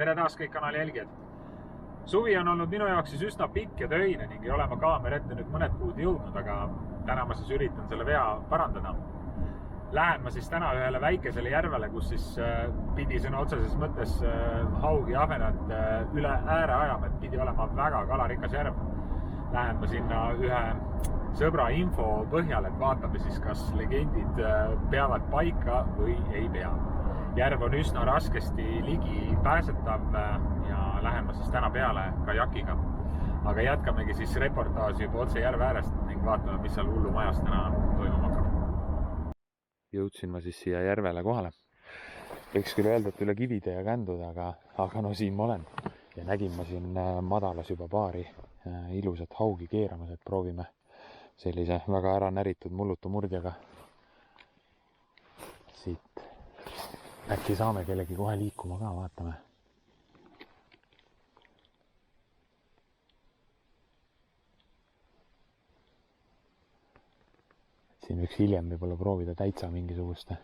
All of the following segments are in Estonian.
tere taas kõik kanali jälgijad. Suvi on olnud minu jaoks siis üsna pikk ja töine ning ei ole ma kaamera ette nüüd mõned kuud jõudnud, aga täna ma siis üritan selle vea parandada. Lähen ma siis täna ühele väikesele järvele, kus siis pidi sõna otseses mõttes haugi ja ahvenad üle ääre ajama, et pidi olema väga kalarikas järv. Lähen ma sinna ühe sõbra info põhjal, et vaatame siis, kas legendid peavad paika või ei pea. Järv on üsna raskesti ligi pääsetav ja lähen ma siis täna peale kajakiga. Aga jätkamegi siis reportaaži juba otse järve äärest ning vaatame, mis seal hullu majas täna toimuma hakkab. Jõudsin ma siis siia järvele kohale. Võiks küll öelda, et üle kivide ja kändude, aga no siin ma olen. Ja nägin ma siin madalas juba paari ilusat haugi keeramas, et proovime sellise väga ära näritud mullutu murdjaga siit. Äkki saame kellegi kohe liikuma ka, vaatame. Siin võiks hiljem võib-olla proovida täitsa mingisuguste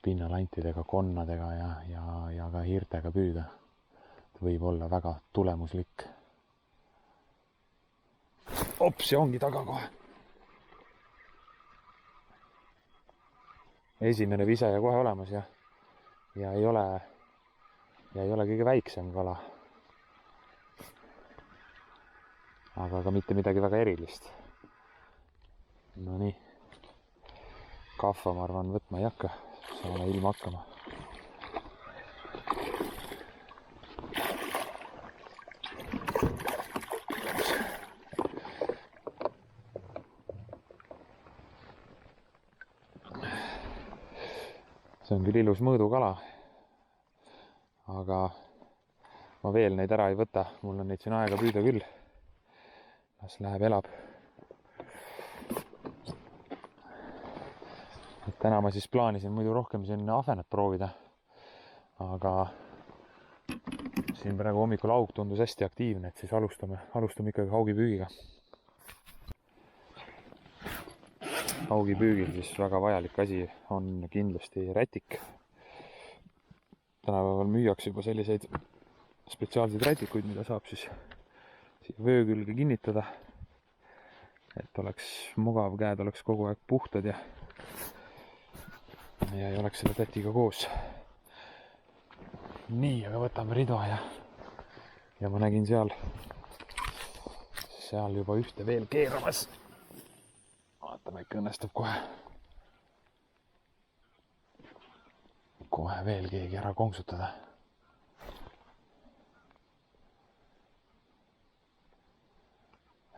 pinnalantidega, konnadega ja ka hiirtega püüda. Võib olla väga tulemuslik. Ops, ja ongi taga kohe. Esimene vise ja kohe olemas ja ei ole kõige väiksem kala. Aga ka mitte midagi väga erilist. No nii. Kahva ma arvan võtma ei hakka. Saame ilma hakkama. See on küll ilus mõõdukala, aga ma veel neid ära ei võta. Mul on neid siin aega püüda küll. Las läheb, elab. Et täna ma siis plaanisin muidu rohkem siin ahvenat proovida, aga siin praegu hommikul aug tundus hästi aktiivne, et siis alustame ikkagi haugipüügiga. Haugipüügil siis väga vajalik asi on kindlasti rätik. Tänapäeval müüakse juba selliseid spetsiaalseid rätikuid, mida saab siis vöö külge kinnitada, et oleks mugav, käed oleks kogu aeg puhtad ja ei oleks selle tätiga koos. Nii, aga võtame ridva ja ma nägin seal juba ühte veel keeramas. Vaatame, ikka õnnestub kohe veel keegi ära konksutada.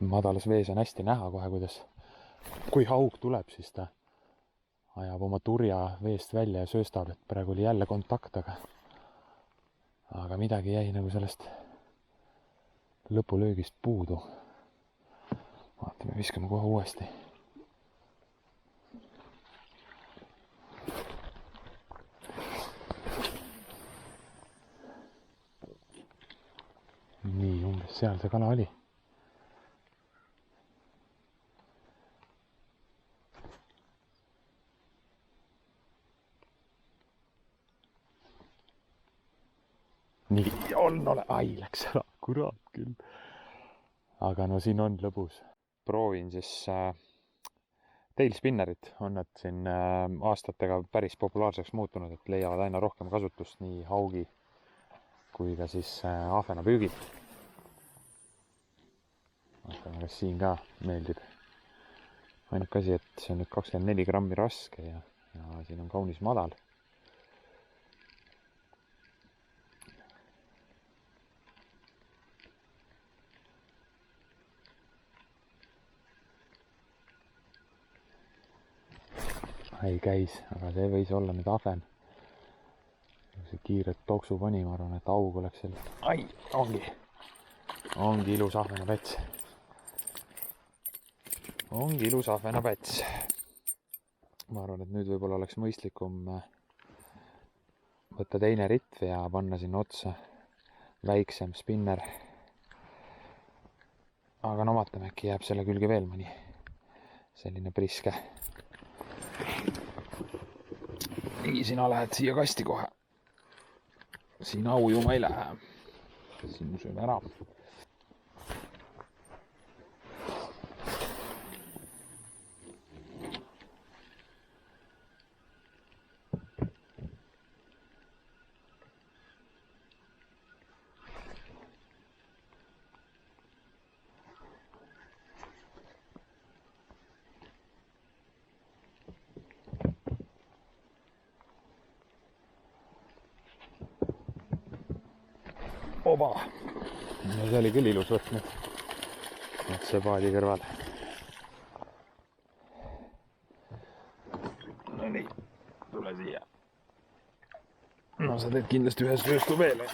Madalas vees on hästi näha kohe, kui haug tuleb, siis ta ajab oma turja veest välja ja sööstab, et praegu oli jälle kontakt, aga midagi jäi nagu sellest lõpulöögist puudu. Vaatame, viskame kohe uuesti. Nii, umbes seal see kala oli. Nii, ai, läks ära, kurat küll. Aga no siin on lõbus. Proovin siis tailspinnerit. On nad siin aastatega päris populaarseks muutunud, et leiavad aina rohkem kasutust nii haugi kui ka siis ahvena püügid. Vaatame, kas siin ka meeldib. Ainuke asi, et see on nüüd 24 grammi raske ja siin on kaunis madal. Ei käis, aga see võis olla nüüd ahven. See kiiret toksu pani, ma arvan, et aug oleks sellest. Ai, ongi ilus ahvenapäts. Ongi ilus ahvenapäts. Ma arvan, et nüüd võib-olla oleks mõistlikum võtta teine ritv ja panna sinna otsa väiksem spinner. Aga no vaatame, äkki jääb selle külge veel mõni selline priske. Nii, sina lähed siia kasti kohe. siin aujuma ei lähe. Siin sööme ära. Oba! No see oli küll ilus võtnud. See paadi kõrval. No nii, tule siia. No sa teed kindlasti ühe sööstu veel.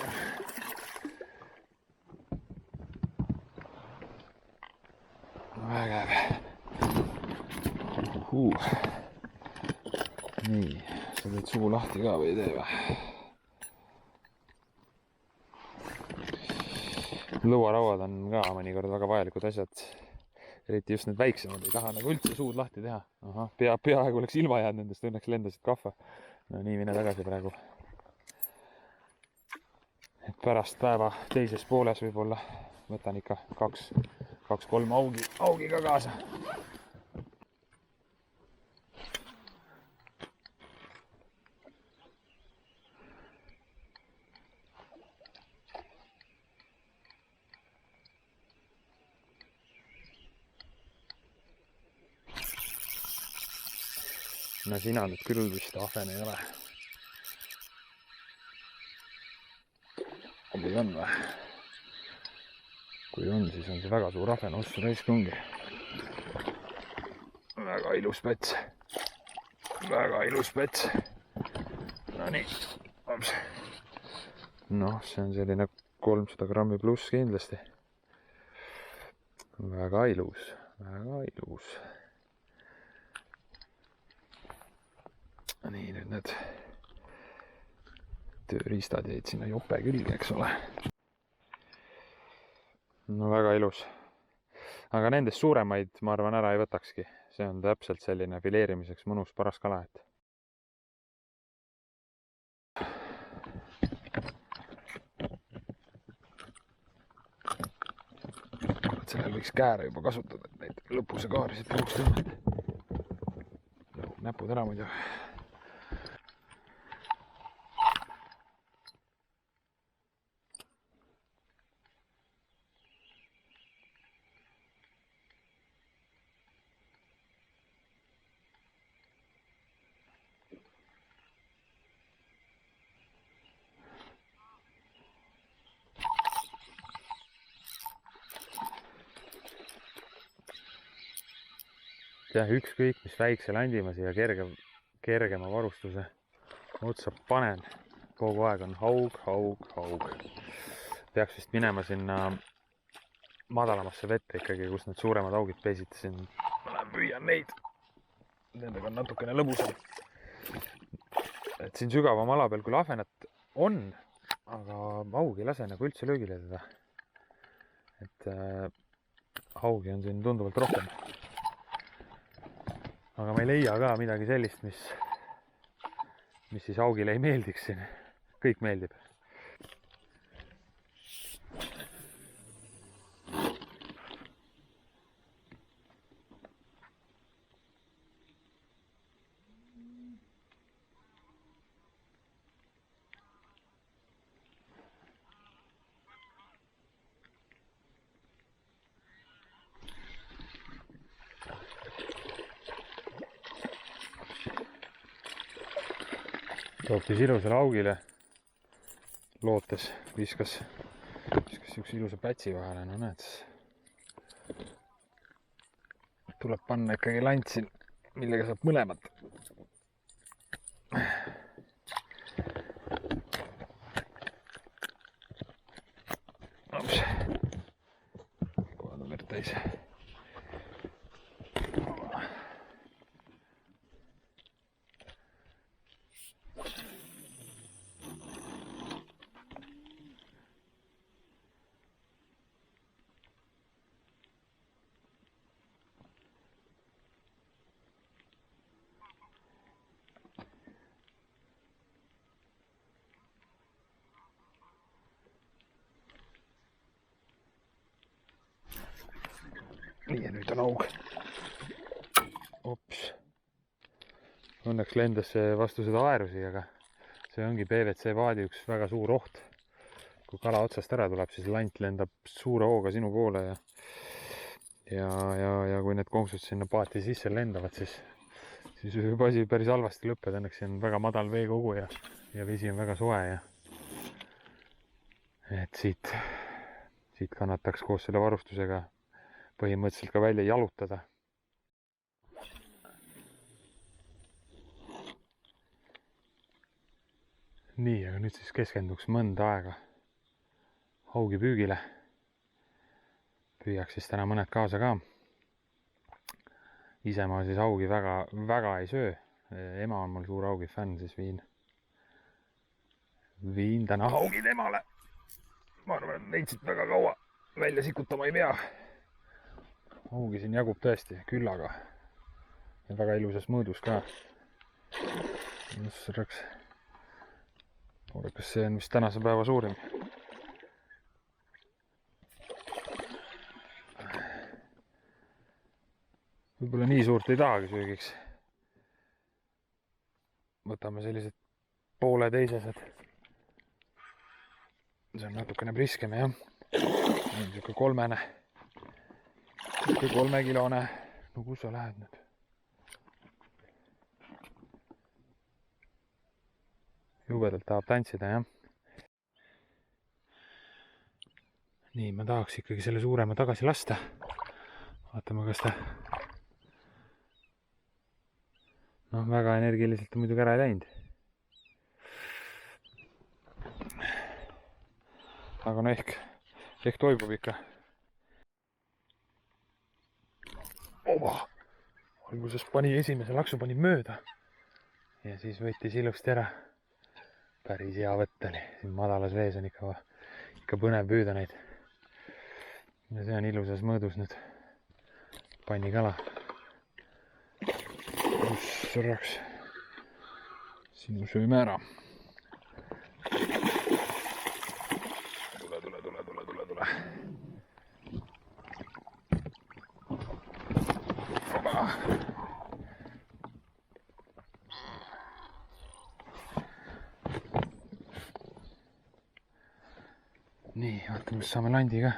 Vägev. Nii, sa teed suu lahti ka või ei tee või? Lõuarauad on ka mõnikord väga vajalikud asjad. Eriti just need väiksemad ei taha nagu üldse suud lahti teha. Aha, peaaegu oleks ilma jäänud nendest, õnneks lendasid kahva. No nii, mine tagasi praegu. Et pärast päeva teises pooles võib-olla võtan ikka 2-3 augi ka kaasa. No sina nüüd küll vist ahven ei ole. Või on või? Kui on, siis on see väga suur ahven, ossu raisk ongi. Väga ilus päts. Väga ilus päts. No nii. Noh, see on selline 300 grammi pluss kindlasti. Väga ilus. Väga ilus. Nii, nüüd need tööriistad jäid sinna jope külge, eks ole. No väga ilus. Aga nendest suuremaid, ma arvan, ära ei võtakski. See on täpselt selline fileerimiseks mõnus paras kala, et. Sellel võiks kääre juba kasutada, et neid lõpuse kaarisid puhust tõmmata. Näpud ära muidu. Jah, ükskõik, mis väikse landima siia kergema varustuse otsa panen. Kogu aeg on haug. Peaks vist minema sinna madalamasse vette ikkagi, kus need suuremad haugid pesid. Siin ma püüan neid. Nendega on natukene lõbusam. Et siin sügavam ala peal küll ahvenat on, aga haug ei lase nagu üldse löögile teda. Et haugi on siin tunduvalt rohkem. Aga ma ei leia ka midagi sellist, mis siis haugile ei meeldiks siin. Kõik meeldib. Toopis ilusale haugile lootes, viskas üks ilusa pätsi vahele, no näed. Tuleb panna ikkagi lantsin, millega saab mõlemat. Kohad on verd täis. nii, ja nüüd on haug. Ops. Õnneks lendas see vastu seda aerusi, aga see ongi PVC paadi üks väga suur oht. Kui kala otsast ära tuleb, siis lant lendab suure hooga sinu poole ja kui need konksud sinna paati sisse lendavad, siis võib asi päris halvasti lõppeda. Õnneks siin on väga madal veekogu ja vesi on väga soe ja et siit kannataks koos selle varustusega põhimõtteliselt ka välja jalutada. Nii, aga nüüd siis keskenduks mõnda aega haugi püügile. Püüaks siis täna mõned kaasa ka. Ise ma siis haugi väga ei söö. Ema on mul suur haugi fänn, siis viin täna haugid emale. Ma arvan, et neid siit väga kaua välja sikutama ei pea. Haugi siin jagub tõesti küllaga. Ja väga ilusas mõõdus ka. Kas see on vist tänase päeva suurim? Võib-olla nii suurt ei tahagi söögiks. Võtame sellised pooleteisesed. See on natukene priskem, jah. Niisugune 3-kilone. No kus sa lähed nüüd? Jubedalt tahab tantsida, jah. Nii, ma tahaks ikkagi selle suurema tagasi lasta. Vaatame, kas ta... No, väga energiliselt on muidugi ära ei läinud. Aga no ehk toibub ikka. Oba! Alguses esimese laksu pani mööda. Ja siis võttis ilusti ära. Päris hea võtt oli. Siin madalas vees on ikka põnev püüda neid. Ja see on ilusas mõõdus nüüd. Pannikala. Sõrraks. Sinu sööme ära. Tule. Oba! Nii, vaatame, mis saame landi ka.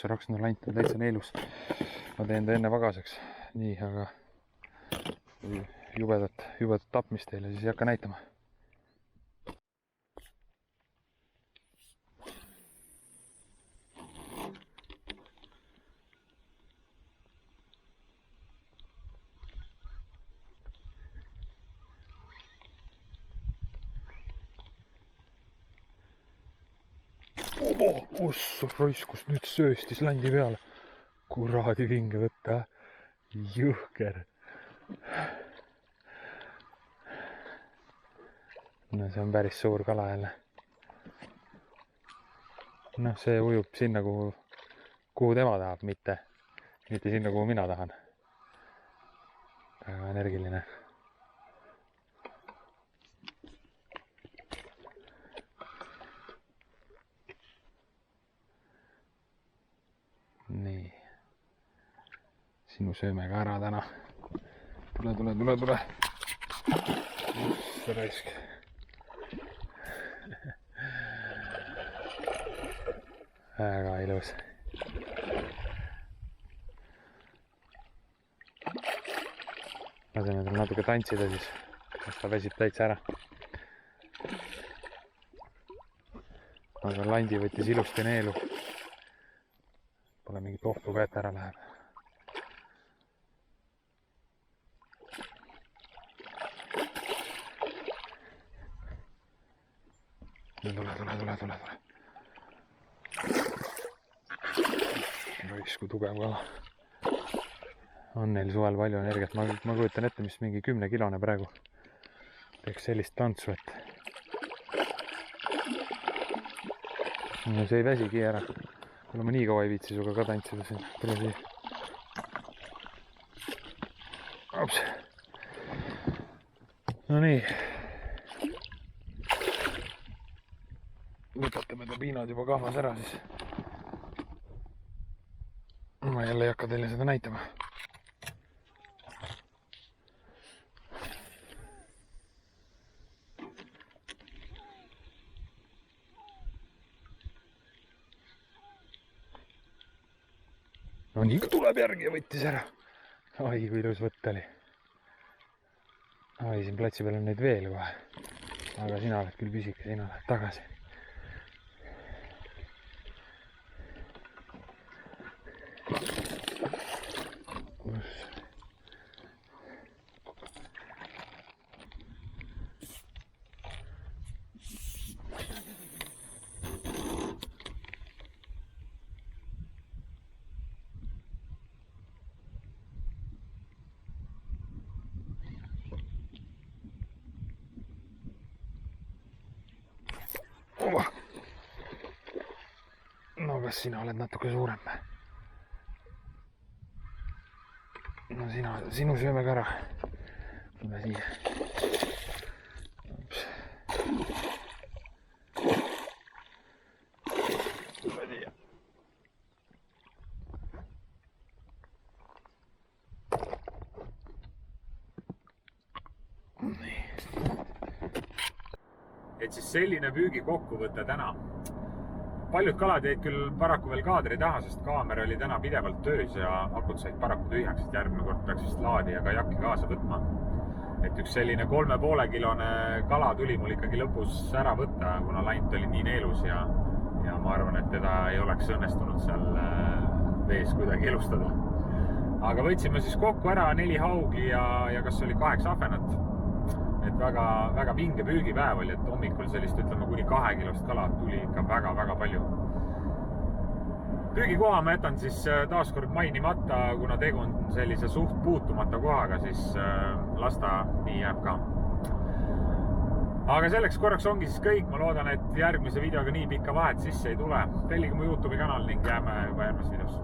Raks, no lant on täitsa neelus. Ma teen ta enne vagaseks. Nii, aga jubedat tapmist teile siis ei hakka näitama. Ossa roiskus, nüüd sööstis landi peale. Kuradi vinge võtta. Juhker. No see on päris suur kala jälle. Noh, see ujub sinna, kuhu tema tahab, mitte sinna, kuhu mina tahan. Väga energiline. Nii. Sinu sööme ka ära täna. Tule. See raisk. Väga ilus. Laseme tal natuke tantsida siis. Ta väsib täitsa ära. Aga landi võttis ilusti neelu. Pole mingit ohtu ka, et ära läheb. Tule. Raisk, kui tugev kala. On neil suvel palju energiat. Ma kujutan ette, mis mingi 10-kilone praegu teeks sellist tantsu, et no see ei väsigi ära. Kuule, ma nii kaua ei viitsi suga ka tantsida siin. Tule siia. Ops. No nii. Võtatame ta piinad juba kahvas ära siis. ma jälle ei hakka teile seda näitama. No nii ka tuleb järgi ja võttis ära. Oi, kui ilus võtt oli. Oi, siin platsi peal on neid veel kohe. Aga sina oled küll püsike, sina lähed tagasi. No kas sina oled natuke suurem? No sinu sööme ka ära. Tule siia. Tule siia. Nii. Et siis selline püügi kokkuvõte täna. Paljud kalad jäid küll paraku veel kaadri taha, sest kaamera oli täna pidevalt töös ja akud said paraku tühjaks, et järgmine kord peaks vist laadi ja kajakki kaasa võtma. Et üks selline 3,5 kilone kala tuli mul ikkagi lõpus ära võtta, kuna laint oli nii neelus ja ma arvan, et teda ei oleks õnnestunud seal vees kuidagi elustada. Aga võtsime siis kokku ära 4 haugi ja kas oli 8 ahvenat. Et väga vinge püügipäev oli, et hommikul sellist, ütleme, kuni 2 kilost kala tuli ikka väga palju. Püügikoha ma jätan siis taaskord mainimata, kuna tegu on sellise suht puutumata kohaga, siis las ta nii jääb ka. Aga selleks korraks ongi siis kõik. Ma loodan, et järgmise videoga nii pikka vahet sisse ei tule. Tellige mu YouTube'i kanal ning jääme juba järgmises videos.